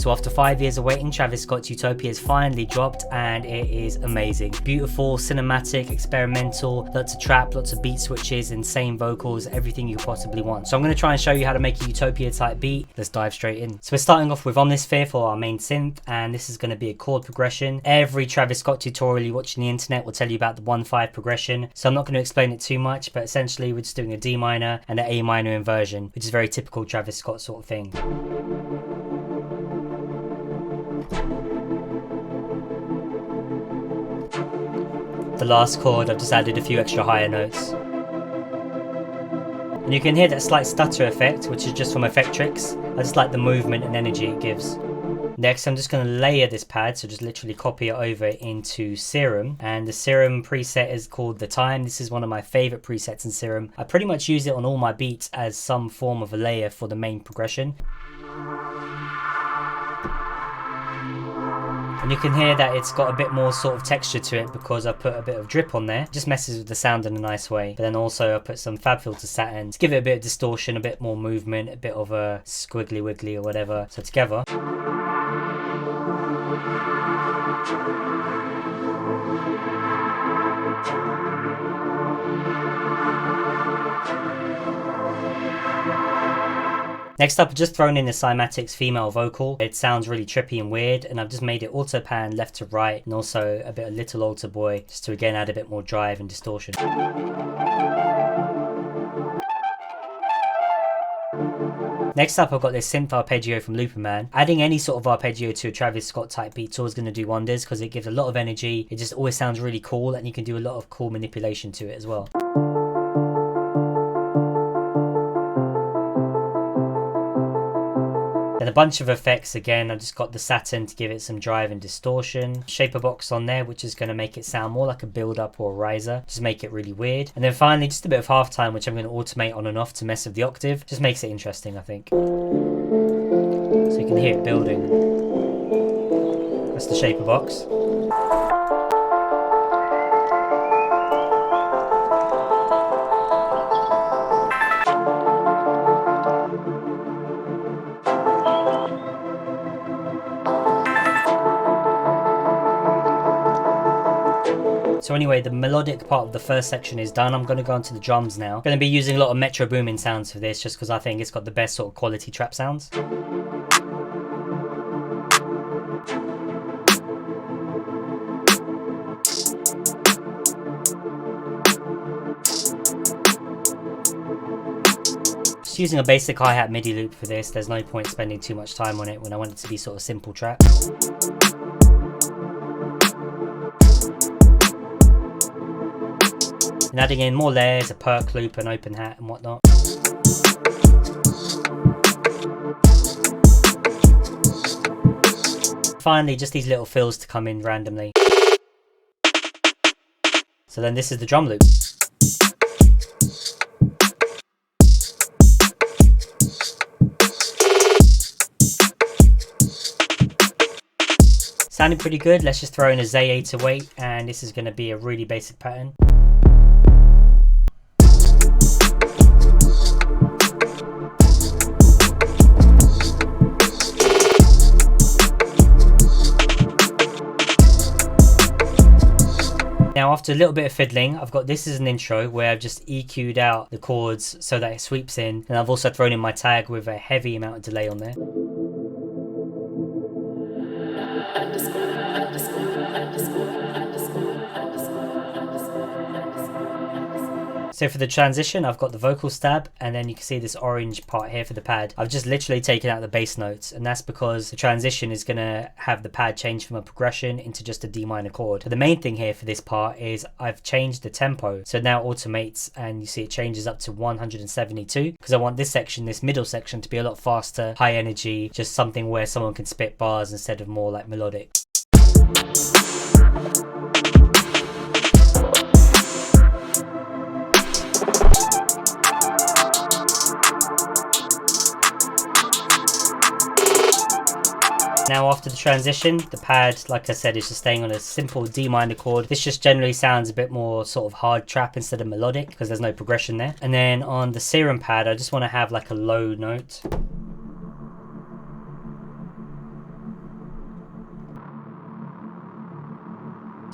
So after 5 years of waiting, Travis Scott's Utopia has finally dropped and it is amazing. Beautiful, cinematic, experimental, lots of trap, lots of beat switches, insane vocals, everything you possibly want. So I'm going to try and show you how to make a Utopia type beat. Let's dive straight in. So we're starting off with UndaSkore for our main synth, and this is going to be a chord progression. Every Travis Scott tutorial you watch on the internet will tell you about the 1-5 progression, so I'm not going to explain it too much, but essentially we're just doing a D minor and an A minor inversion, which is very typical Travis Scott sort of thing. The last chord, I've just added a few extra higher notes. And you can hear that slight stutter effect, which is just from Effectrix. I just like the movement and energy it gives. Next, I'm just going to layer this pad, so just literally copy it over into Serum. And the Serum preset is called The Time. This is one of my favorite presets in Serum. I pretty much use it on all my beats as some form of a layer for the main progression. And you can hear that it's got a bit more sort of texture to it because I put a bit of drip on there. It just messes with the sound in a nice way. But then also I put some FabFilter satin to give it a bit of distortion, a bit more movement, a bit of a squiggly wiggly or whatever. So together. Next up, I've just thrown in the Cymatics female vocal. It sounds really trippy and weird, and I've just made it auto pan left to right, and also a bit of Little Altar Boy, just to again add a bit more drive and distortion. Next up, I've got this synth arpeggio from Looperman. Adding any sort of arpeggio to a Travis Scott type beat is always going to do wonders because it gives a lot of energy. It just always sounds really cool, and you can do a lot of cool manipulation to it as well. Then a bunch of effects again. I just got the satin to give it some drive and distortion. Shaper box on there, which is going to make it sound more like a build up or a riser. Just make it really weird. And then finally, just a bit of halftime, which I'm going to automate on and off to mess with the octave. Just makes it interesting, I think. So you can hear it building. That's the shaper box. So anyway, the melodic part of the first section is done. I'm going to go on to the drums now. I'm going to be using a lot of Metro Boomin sounds for this just because I think it's got the best sort of quality trap sounds. Just using a basic hi-hat MIDI loop for this. There's no point spending too much time on it when I want it to be sort of simple trap. And adding in more layers, a perk loop, an open hat and whatnot. Finally, just these little fills to come in randomly. So then this is the drum loop. Sounding pretty good. Let's just throw in a Z808, and this is going to be a really basic pattern. Now after a little bit of fiddling, I've got this as an intro where I've just EQ'd out the chords so that it sweeps in, and I've also thrown in my tag with a heavy amount of delay on there. So for the transition, I've got the vocal stab, and then you can see this orange part here for the pad. I've just literally taken out the bass notes, and that's because the transition is going to have the pad change from a progression into just a D minor chord. But the main thing here for this part is I've changed the tempo. So now it automates, and you see it changes up to 172, because I want this section, this middle section, to be a lot faster, high energy, just something where someone can spit bars instead of more like melodic. Now after the transition, the pad, like I said, is just staying on a simple D minor chord. This just generally sounds a bit more sort of hard trap instead of melodic because there's no progression there. And then on the Serum pad, I just want to have like a low note.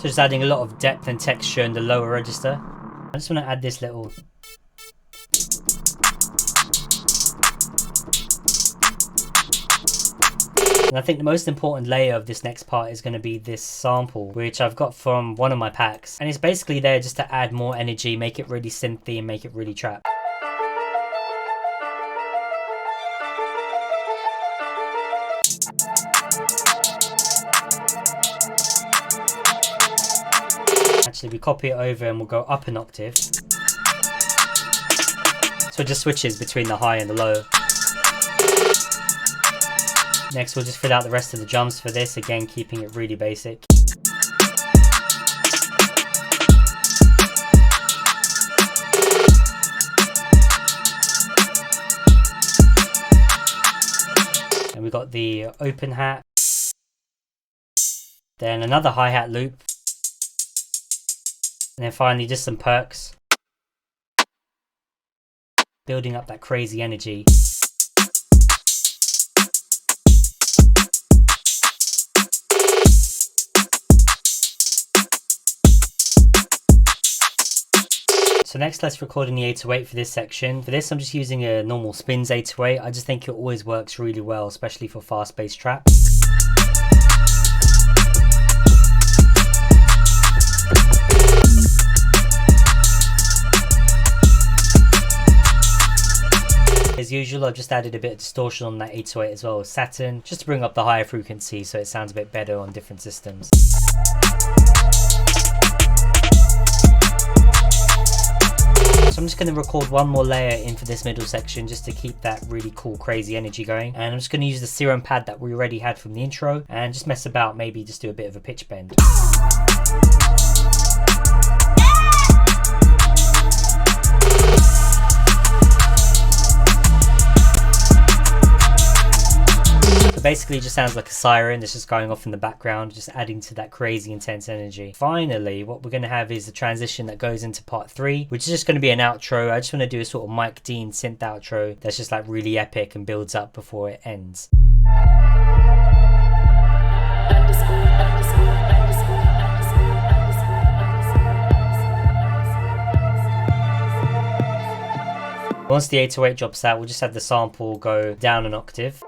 So just adding a lot of depth and texture in the lower register. I just want to add this little. And I think the most important layer of this next part is going to be this sample, which I've got from one of my packs. And it's basically there just to add more energy, make it really synthy and make it really trap. Actually, we copy it over and we'll go up an octave. So it just switches between the high and the low. Next, we'll just fill out the rest of the drums for this, again keeping it really basic. And we got the open hat. Then another hi-hat loop. And then finally just some perks. Building up that crazy energy. So next, let's record in the 808 for this section. For this, I'm just using a normal Spins 808. I just think it always works really well, especially for fast-paced trap. As usual, I've just added a bit of distortion on that 808 as well as Saturn, just to bring up the higher frequency so it sounds a bit better on different systems. So I'm just going to record one more layer in for this middle section just to keep that really cool crazy energy going, and I'm just going to use the serum pad that we already had from the intro and just mess about, maybe just do a bit of a pitch bend. Basically, it just sounds like a siren that's just going off in the background, just adding to that crazy intense energy. Finally, what we're going to have is the transition that goes into part 3, which is just going to be an outro. I just want to do a sort of Mike Dean synth outro that's just like really epic and builds up before it ends. Once the 808 drops out, we'll just have the sample go down an octave.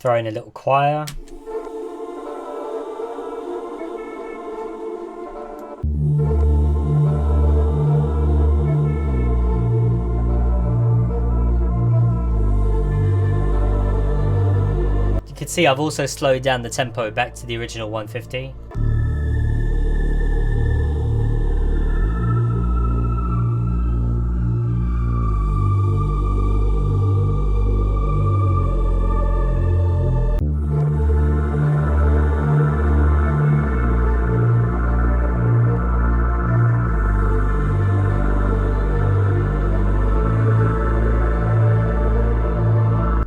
Throw in a little choir. You can see I've also slowed down the tempo back to the original 150.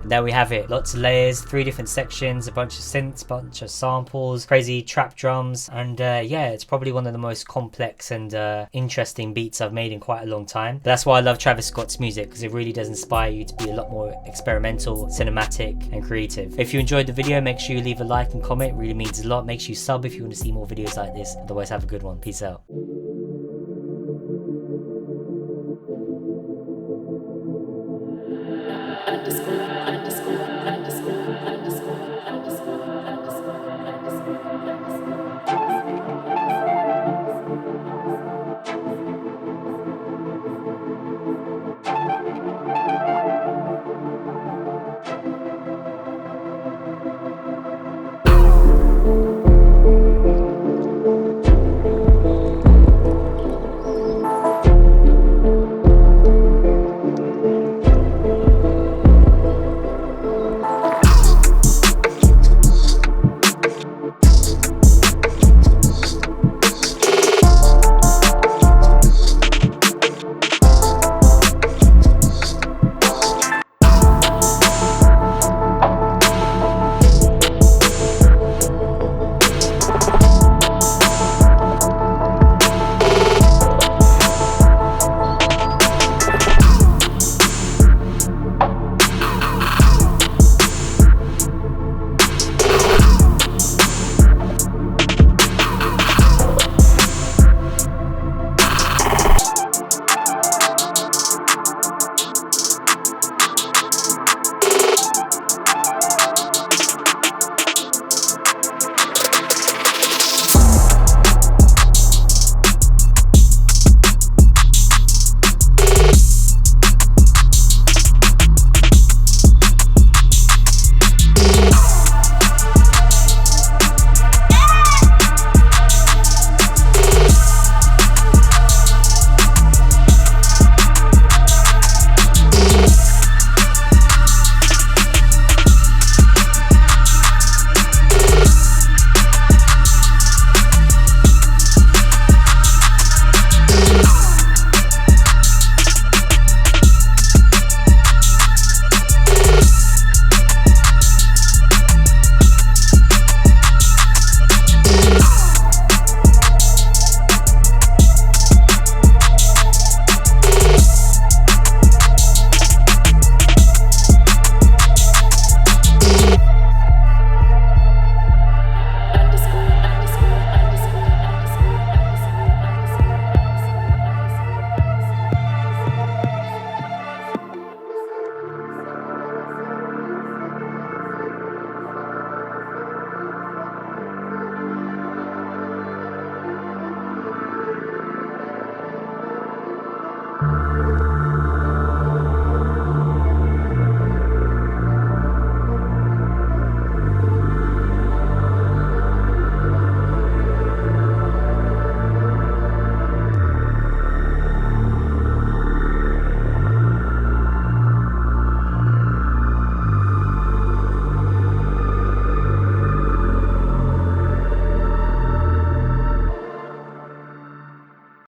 There we have it, lots of layers, 3 different sections, a bunch of synths, bunch of samples, crazy trap drums, and yeah, it's probably one of the most complex and interesting beats I've made in quite a long time. But that's why I love Travis Scott's music, because it really does inspire you to be a lot more experimental, cinematic and creative. If you enjoyed the video, make sure you leave a like and comment, it really means a lot. Make sure you sub if you want to see more videos like this. Otherwise, have a good one. Peace out. UndaSkore.